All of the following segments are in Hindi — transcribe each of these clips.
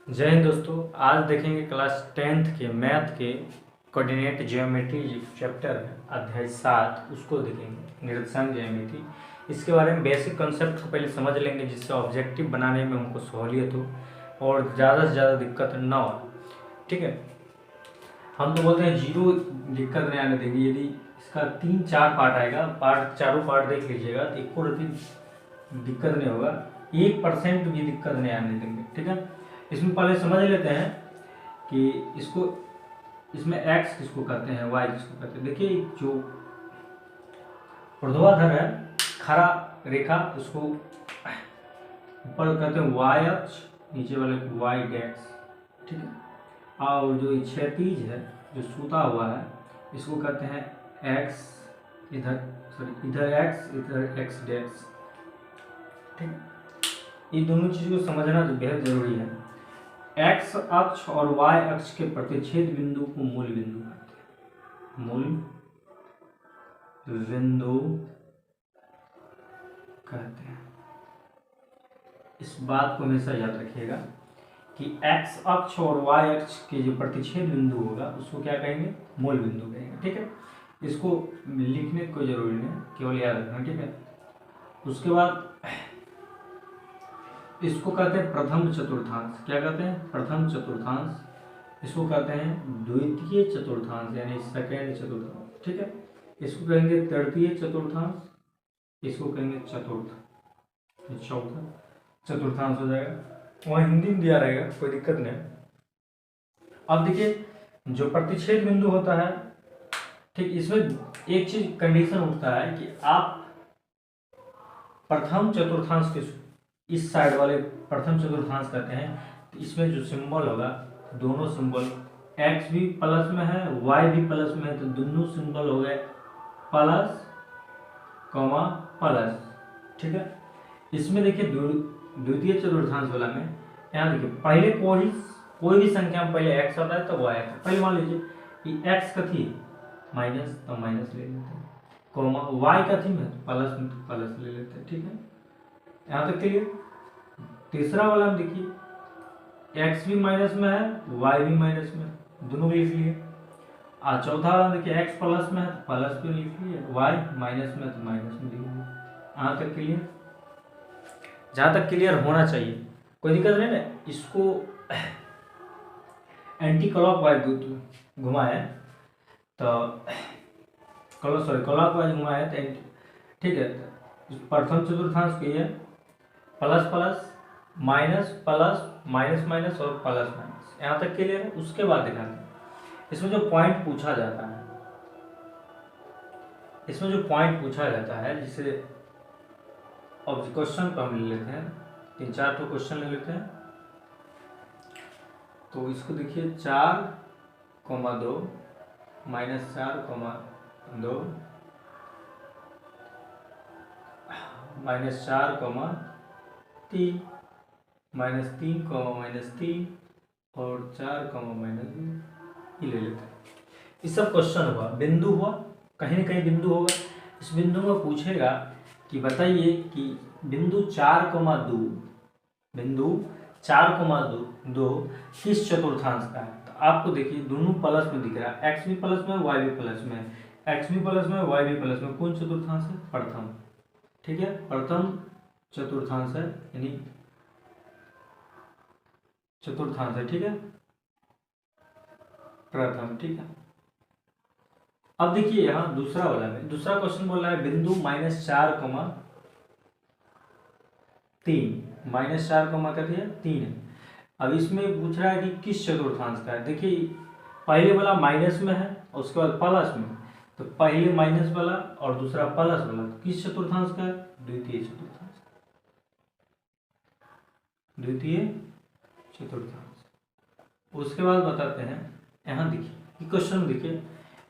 जय हिंद दोस्तों। आज देखेंगे क्लास 10th के मैथ के कोऑर्डिनेट ज्योमेट्री चैप्टर है अध्याय 7, उसको देखेंगे निर्देशांक ज्योमेट्री। इसके बारे में बेसिक कॉन्सेप्ट को पहले समझ लेंगे जिससे ऑब्जेक्टिव बनाने में हमको सहूलियत हो और ज़्यादा से ज़्यादा दिक्कत ना हो। ठीक है, हम तो बोलते हैं जीरो दिक्कत नहीं आने देंगे। यदि इसका 3-4 पार्ट आएगा, चारों पार्ट देख लीजिएगा तो एक दिक्कत नहीं होगा, 1% भी दिक्कत नहीं आने देंगे। ठीक है, इसमें पहले समझ लेते हैं कि इसमें x किसको कहते हैं, y किसको कहते हैं। देखिए जो ऊर्ध्वाधर है खड़ा रेखा उसको ऊपर कहते हैं y अक्ष, नीचे वाले y डैश। ठीक है, और जो क्षैतिज है जो सूता हुआ है इसको कहते हैं x, इधर x इधर x डैश। ठीक है, ये दोनों चीज़ को समझना तो बेहद जरूरी है। x अक्ष और y अक्ष के प्रतिच्छेद बिंदु को मूल बिंदु कहते हैं। मूल बिंदु कहते हैं। इस बात को हमेशा याद रखिएगा कि x अक्ष और y अक्ष के जो प्रतिच्छेद बिंदु होगा उसको क्या कहेंगे, मूल बिंदु कहेंगे। ठीक है, इसको लिखने की कोई जरूरी नहीं है, केवल याद रखना। ठीक है, उसके बाद इसको कहते हैं प्रथम चतुर्थांश। क्या कहते हैं? प्रथम चतुर्थांश। इसको कहते हैं द्वितीय चतुर्थांश यानी सेकेंड चतुर्थांश। ठीक है, इसको कहेंगे तृतीय चतुर्थांश, इसको कहेंगे चतुर्थ, चौथा चतुर्थांश हो जाएगा। वहाँ हिंदी में दिया रहेगा, कोई दिक्कत नहीं। अब देखिए जो प्रतिच्छेद बिंदु होता है, ठीक, इसमें एक चीज कंडीशन उठता है कि आप प्रथम चतुर्थांश के इस साइड वाले प्रथम चतुर्थांश कहते हैं। तो इसमें जो सिंबल होगा, दोनों सिंबल x भी प्लस में है y भी प्लस में है, तो दोनों सिंबल हो गए प्लस कॉमा प्लस। ठीक है, इसमें देखिए द्वितीय चतुर्थांश वाला में यहाँ देखिए पहले कोई भी संख्या में पहले x आता है तो y आता है। पहले मान लीजिए कि x कथी माइनस, तो माइनस ले लेते हैं, कॉमा y कथी में प्लस में तो प्लस ले लेते हैं। ठीक है, यहाँ तक क्लियर। तीसरा वाला में देखिए x भी माइनस में है y भी माइनस में है, दोनों भी लिख लिए। और चौथा वाला देखिए x प्लस में है तो प्लस भी लिख लिए, y माइनस में है तो माइनस में लिख लिए। यहाँ तक क्लियर, जहाँ तक क्लियर होना चाहिए, कोई दिक्कत नहीं ना। इसको एंटी क्लॉक वाइज घुमाए तो क्लॉक वाइज घुमाए तो ठीक है, प्रथम चतुर्थांश की है plus plus minus plus minus minus और प्लस माइनस। यहाँ तक क्लियर है। उसके बाद दिखाते हैं इसमें जो पॉइंट पूछा जाता है, इसमें जो पॉइंट पूछा जाता है जिसे अब क्वेश्चन को हम ले लेते हैं, 3-4 तो क्वेश्चन ले लेते हैं। तो इसको देखिए 4,2 माइनस 4,2 माइनस 4,3 माइनस 3,-3 और 4,-2 ये ले लेते हैं। ये सब क्वेश्चन हुआ, बिंदु हुआ, कहीं ना कहीं बिंदु होगा। इस बिंदु में पूछेगा कि बताइए कि बिंदु 4,2 किस चतुर्थांश का है। तो आपको देखिए दोनों प्लस में दिख रहा है, x भी प्लस में y भी प्लस में है, x भी प्लस में y भी प्लस में। कौन चतुर्थांश है? प्रथम। ठीक है, प्रथम चतुर्थांश है यानी चतुर्थांश है। ठीक है, प्रथम। ठीक है, अब देखिए यहाँ दूसरा वाला में दूसरा क्वेश्चन बोल रहा है बिंदु -4,3 -4,3 है। अब इसमें पूछ रहा है कि किस चतुर्थांश का है। देखिए पहले वाला माइनस में है और उसके बाद प्लस में, तो पहले माइनस वाला और दूसरा प्लस वाला किस चतुर्थांश का है? द्वितीय चतुर्थांश। द्वितीय चतुर्थांश। उसके बाद बताते हैं, यहाँ देखिए क्वेश्चन में देखिए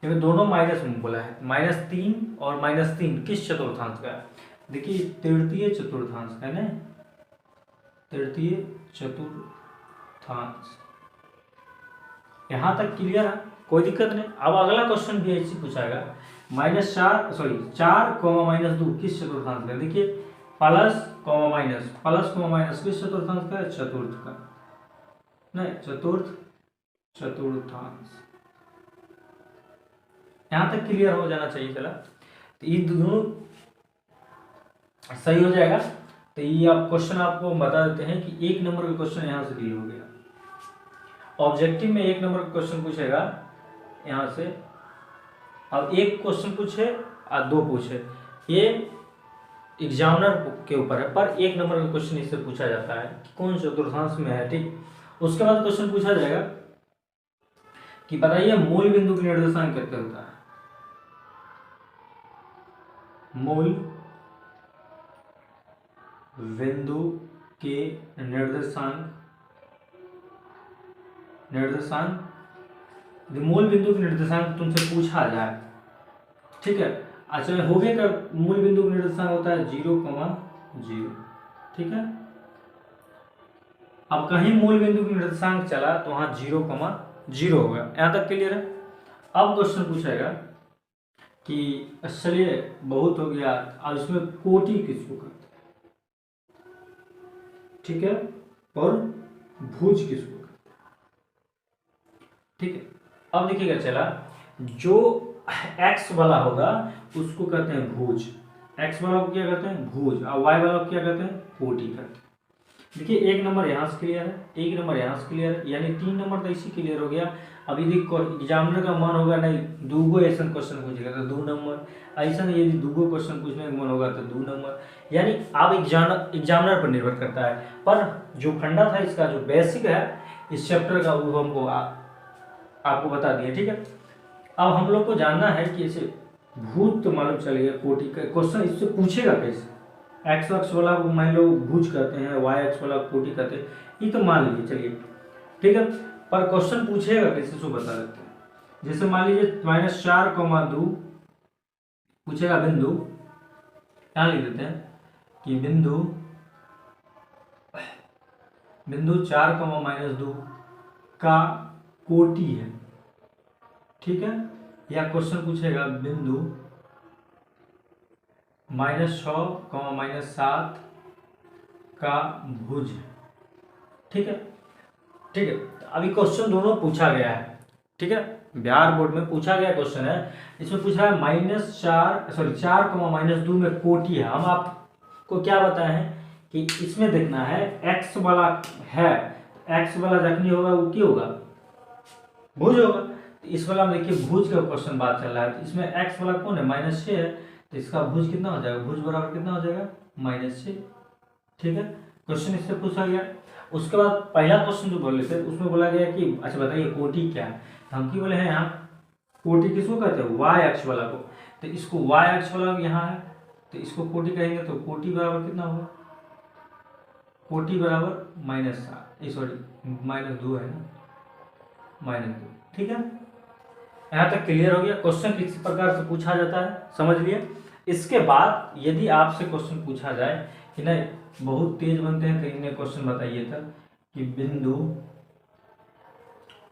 इसमें दोनों माइनस में बोला है, -3 और -3 किस चतुर्थांश का है? देखिए तृतीय चतुर्थांश का ना, तृतीय चतुर्थांश। यहाँ तक क्लियर है, कोई दिक्कत नहीं। अब अगला क्वेश्चन भी ऐसे पूछाएगा, -4,-2 किस चतुर्थांश का? देखिए प्लस कॉमा माइनस किस चतुर्थांश का है? चतुर्थ का। नहीं, चतुर्थांश। यहां तक क्लियर हो जाना चाहिए। चला, तो ये दोनों सही हो जाएगा। तो ये आप क्वेश्चन आपको बता देते हैं कि 1 नंबर का क्वेश्चन यहां से डील हो गया। ऑब्जेक्टिव में 1 नंबर का क्वेश्चन पूछेगा यहां से, अब एक क्वेश्चन पूछे और 2 पूछे, ये एग्जामिनर के ऊपर है, पर 1 नंबर का क्वेश्चन इससे पूछा जाता है कि कौन चतुर्थांश में है। ठीक, उसके बाद क्वेश्चन पूछा जाएगा कि बताइए मूल बिंदु का निर्देशांक कितने होता है। मूल बिंदु के निर्देशांक मूल बिंदु के निर्देशांक तुमसे पूछा जाए, ठीक है। अच्छा, हो गया कर मूल बिंदु का निर्देशांक होता है 0,0, ठीक है। अब कहीं मूल बिंदु का निर्देशांक चला तो वहां 0,0 होगा। यहां तक क्लियर है। अब क्वेश्चन पूछेगा कि चलिए बहुत हो गया, अब इसमें कोटि किसको कहते हैं, ठीक है, और भुज किसको कहते हैं, ठीक है। अब देखिएगा, चला जो x वाला होगा उसको कहते हैं भुज, x वाला को क्या कहते हैं भुज, और y वाला को क्या कहते हैं कोटि कहते हैं। देखिए 1 नंबर यहाँ से क्लियर है, 1 नंबर यहाँ से क्लियर है, यानी 3 नंबर तो इसी क्लियर हो गया। अब यदि एग्जामिनर का मन होगा नहीं 2 ऐसा क्वेश्चन पूछेगा तो 2 नंबर, ऐसा नहीं यदि 2 क्वेश्चन पूछने का मन होगा तो 2 नंबर, यानी अब एग्जामिनर पर निर्भर करता है। पर जो फंडा था इसका, जो बेसिक है इस चैप्टर का, वो हमको आपको बता दिया, ठीक है। अब हम लोग को जानना है कि इसे भूत तो मालूम चल गया, कोटि का क्वेश्चन इससे पूछेगा कैसे। एक्स अक्ष वाला को मान लो भुज कहते हैं, वाई अक्ष वाला कोटि कहते हैं, ये तो मान लीजिए, चलिए ठीक है। पर क्वेश्चन पूछेगा कैसे सो बता देते हैं। जैसे मान लीजिए -4,2 पूछेगा बिंदु, यहाँ लिख देते हैं कि बिंदु 4,-2 का कोटि है, ठीक है। या क्वेश्चन पूछेगा बिंदु -6,-7 का भुज, ठीक है, ठीक है। अभी क्वेश्चन दोनों पूछा गया है, ठीक है, बिहार बोर्ड में पूछा गया क्वेश्चन है। इसमें पूछा है -4,-2 में कोटि है। हम आपको क्या बताए हैं कि इसमें देखना है एक्स वाला है, एक्स वाला जखनी होगा वो क्या होगा भुज होगा। तो इस वाला में देखिए भुज का क्वेश्चन बात चल रहा है, तो इसमें एक्स वाला कौन है -6 है, तो इसका भुज कितना हो जाएगा, भुज बराबर कितना हो जाएगा -6, ठीक है। क्वेश्चन इससे पूछा गया। उसके बाद पहला क्वेश्चन जो बोले थे उसमें बोला गया कि अच्छा बताइए कोटि क्या है। तो हम की बोले हैं यहाँ कोटि किसको कहते हैं, वाई अक्ष वाला को। तो इसको वाई अक्ष वाला यहाँ है तो इसको कोटि कहेंगे, तो कोटि बराबर कितना होगा, कोटि बराबर -7, सॉरी -2 है ना, -2, ठीक है। यहाँ तक क्लियर हो गया। क्वेश्चन किस प्रकार से पूछा जाता है समझ लिए। इसके बाद यदि आपसे क्वेश्चन पूछा जाए कि नहीं बहुत तेज बनते हैं तो इन्हें क्वेश्चन बताइए था कि बिंदु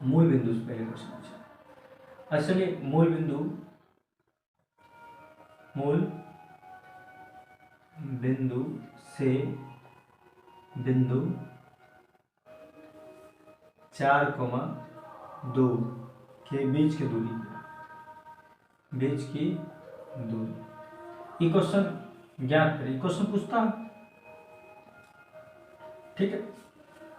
मूल बिंदु से पहले क्वेश्चन पूछा। चलिए मूल बिंदु से बिंदु 4,2 के बीच की दूरी, ये क्वेश्चन ज्ञात करिए, क्वेश्चन पूछता है, ठीक है।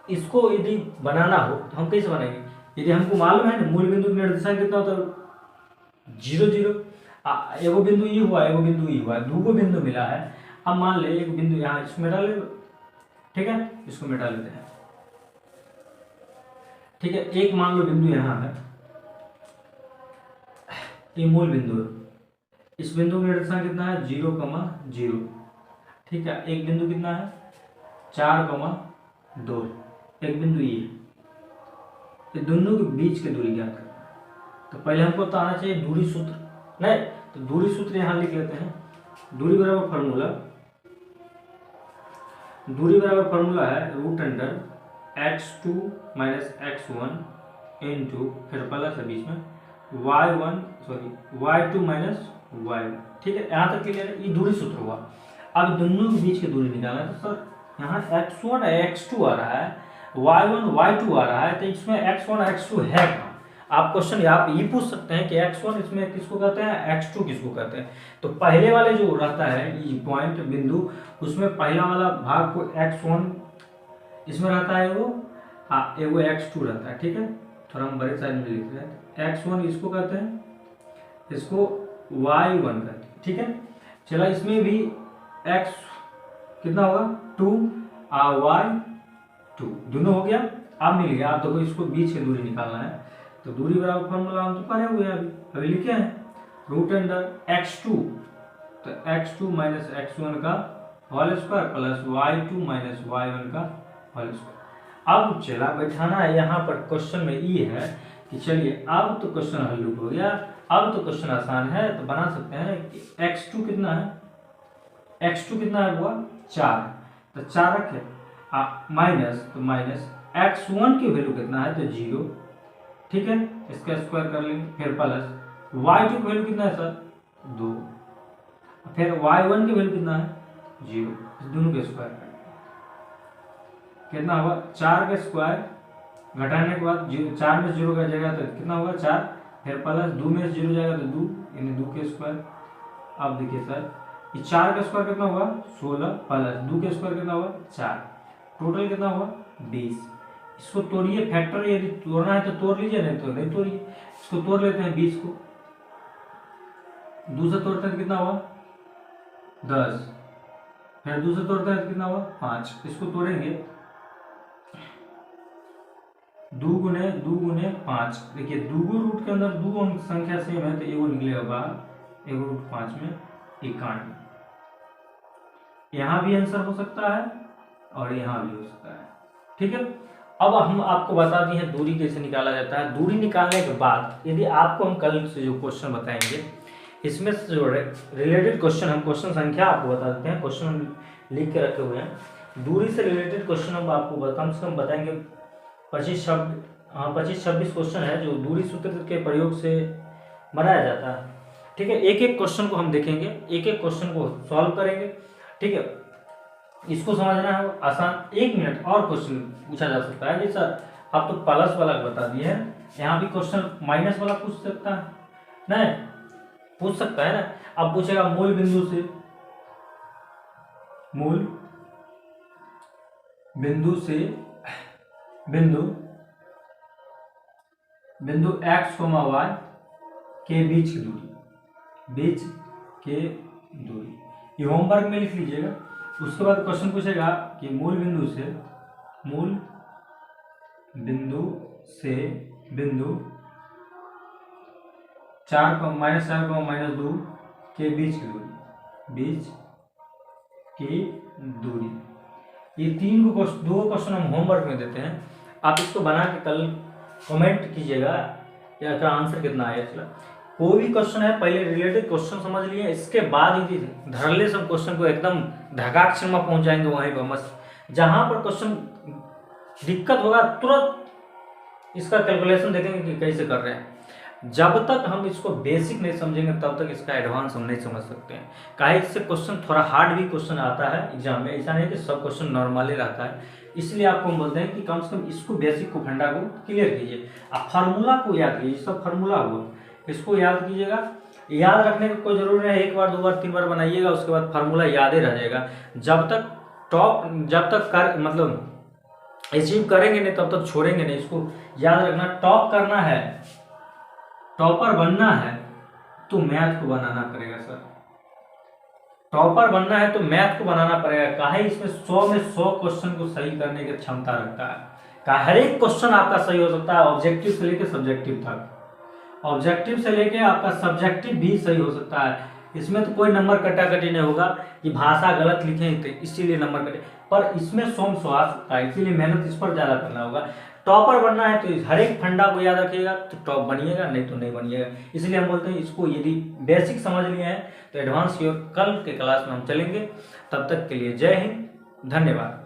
इसको यदि बनाना हो तो हम कैसे बनाएंगे, यदि हमको मालूम है ना मूल बिंदु का निर्देशांक कितना होता है 0,0, एगो बिंदु ये हुआ, एगो बिंदु ये हुआ, 2 बिंदु मिला है। अब मान ले एक बिंदु यहाँ इसको मिटा ले, ठीक है, इसको मिटा लेते हैं, ठीक है। एक मान लो बिंदु यहाँ है, ये मूल बिंदु है, इस बिंदु का निर्देशांक कितना है 0,0, ठीक है। एक बिंदु कितना है 4,2, एक बिंदु ये दोनों के बीच की दूरी ज्ञात करना है। तो पहले हमको तो आना चाहिए दूरी सूत्र, नहीं तो दूरी सूत्र यहाँ लिख लेते हैं। दूरी बराबर फार्मूला है √x2 - x1 इंटू फिर प्लस है बीच में y2 - y1, ठीक है। यहाँ तक क्लियर है, ये दूरी सूत्र हुआ। अब दोनों के बीच की दूरी निकालना है, तो सर यहाँ x1 और x2 आ रहा है, y1 y2 आ रहा है, तो इसमें x1 x2 है कहाँ? आप क्वेश्चन आप ये पूछ सकते हैं कि x1 इसमें किसको कहते हैं, x2 किसको कहते हैं। तो पहले वाले जो रहता है ये पॉइंट बिंदु, उसमें पहला वाला भाग को x1 इसमें रहता है वो, एगो x2 रहता है, ठीक है। थोड़ा हम बड़े साइज में लिख रहे हैं, x1 इसको कहते हैं, इसको y1 कहते हैं, ठीक है। चला इसमें भी x कितना होगा 2 और y2 दोनों हो गया। अब मिल गया, आप देखो इसको बीच की दूरी निकालना है, तो दूरी बराबर फॉर्मूला हम तो करे हुए हैं, अभी लिखे हैं रूट अंडर x2, तो x2 माइनस x1 का whole square plus y2 minus y1 का होल स्क्वायर। अब चला बैठाना है यहाँ पर, क्वेश्चन में ये है कि चलिए अब तो क्वेश्चन हल हो गया, अब तो क्वेश्चन आसान है, तो बना सकते हैं कि x2 कितना है, x2 कितना है हुआ 4, तो 4 रखे माइनस, तो माइनस x1 की वैल्यू कितना है, तो 0, ठीक है, इसका स्क्वायर कर लेंगे, फिर प्लस y2 की वैल्यू कितना है सर 2, फिर y1 की वैल्यू कितना है 0, इस दोनों के स्क्वायर कर कितना होगा 4 का स्क्वायर घटाने के बाद 4 में 0 का जगह तो कितना होगा 4, फिर प्लस 2 में 0 जाएगा तो 2, यानी 2 के स्क्वायर। अब देखिए सर ये 4 का स्क्वायर कितना होगा 16 प्लस 2 के स्क्वायर कितना होगा 4, टोटल कितना होगा 20। इसको तोड़िए, फैक्टर यदि तोड़ना है तो तोड़ लीजिए, नहीं तो नहीं तोड़िए। इसको तोड़ लेते हैं 20 को, 2 से तोड़ते हैं तो कितना हुआ 10, फिर 2 से तोड़ते हैं तो कितना हुआ 5। इसको तोड़ेंगे 2 गुने 5, देखिए 2 रूट के अंदर 2 अंक संख्या सेम है, तो एगो निकलेगा बाहर, एगो रूट 5 में 51। यहाँ भी आंसर हो सकता है और यहाँ भी हो सकता है, ठीक है। अब हम आपको बता दिए हैं दूरी कैसे निकाला जाता है। दूरी निकालने के बाद यदि आपको हम कल से जो क्वेश्चन बताएंगे, इसमें से जो रिलेटेड क्वेश्चन, हम क्वेश्चन संख्या आपको बता देते हैं, क्वेश्चन हम लिख के रखे हुए हैं, दूरी से रिलेटेड क्वेश्चन हम आपको कम से कम बताएंगे 25-26 क्वेश्चन है जो दूरी सूत्र के प्रयोग से बनाया जाता है, ठीक है। एक एक क्वेश्चन को हम देखेंगे, एक एक क्वेश्चन को सॉल्व करेंगे, ठीक है। इसको समझना है आसान, 1 मिनट और क्वेश्चन पूछा जा सकता है। जी सर आप तो प्लस वाला बता दिए हैं, यहाँ भी क्वेश्चन माइनस वाला पूछ सकता है, नहीं पूछ सकता है ना। अब पूछेगा मूल बिंदु से, मूल बिंदु से बिंदु x, y के बीच की दूरी, बीच के दूरी, ये होमवर्क में लिख लीजिएगा। उसके बाद क्वेश्चन पूछेगा कि मूल बिंदु से बिंदु 4 माइनस 2 के बीच की दूरी, ये 2 क्वेश्चन हम होमवर्क में देते हैं। आप इसको बना के कल कमेंट कीजिएगा या क्या आंसर कितना आया। चला कोई भी क्वेश्चन है पहले रिलेटेड क्वेश्चन समझ लिए, इसके बाद यदि धरले से हम क्वेश्चन को एकदम धगाक्षर में पहुंच जाएंगे वहीं पर, बस जहां पर क्वेश्चन दिक्कत होगा तुरंत इसका कैलकुलेशन देखेंगे कि कैसे कर रहे हैं। जब तक हम इसको बेसिक नहीं समझेंगे तब तक इसका एडवांस हम नहीं समझ सकते हैं। काहे इससे क्वेश्चन थोड़ा हार्ड भी क्वेश्चन आता है एग्जाम में, ऐसा नहीं कि सब क्वेश्चन नॉर्मली रहता है। इसलिए आपको हम बोलते हैं कि कम से कम इसको बेसिक को फंडा को क्लियर कीजिए, आप फार्मूला को याद कीजिए, सब फार्मूला हुआ इसको याद कीजिएगा। याद रखने की कोई जरूरी नहीं, 1 बार 2 बार 3 बार बनाइएगा, उसके बाद फार्मूला याद ही रह जाएगा। जब तक मतलब अचीव करेंगे नहीं तब तक छोड़ेंगे नहीं। इसको याद रखना, टॉप करना है, टॉपर बनना है तो मैथ को बनाना पड़ेगा सर। टॉपर बनना है तो मैथ को बनाना पड़ेगा। काहे इसमें 100 में 100 क्वेश्चन को सही करने की क्षमता रखता है। हर एक क्वेश्चन आपका सही हो सकता है, ऑब्जेक्टिव से लेकर सब्जेक्टिव तक, ऑब्जेक्टिव से लेके आपका सब्जेक्टिव भी सही हो सकता है। इसमें तो कोई नंबर कटाकटी नहीं होगा कि भाषा गलत लिखे थे इसीलिए नंबर कटे, पर इसमें 100 में 100 आ सकता है, इसीलिए मेहनत इस पर ज़्यादा करना होगा। टॉपर बनना है तो हर एक फंडा को याद रखिएगा तो टॉप बनिएगा, नहीं तो नहीं बनिएगा। इसलिए हम बोलते हैं इसको यदि बेसिक समझ लिए हैं तो एडवांस की ओर कल के क्लास में हम चलेंगे। तब तक के लिए जय हिंद, धन्यवाद।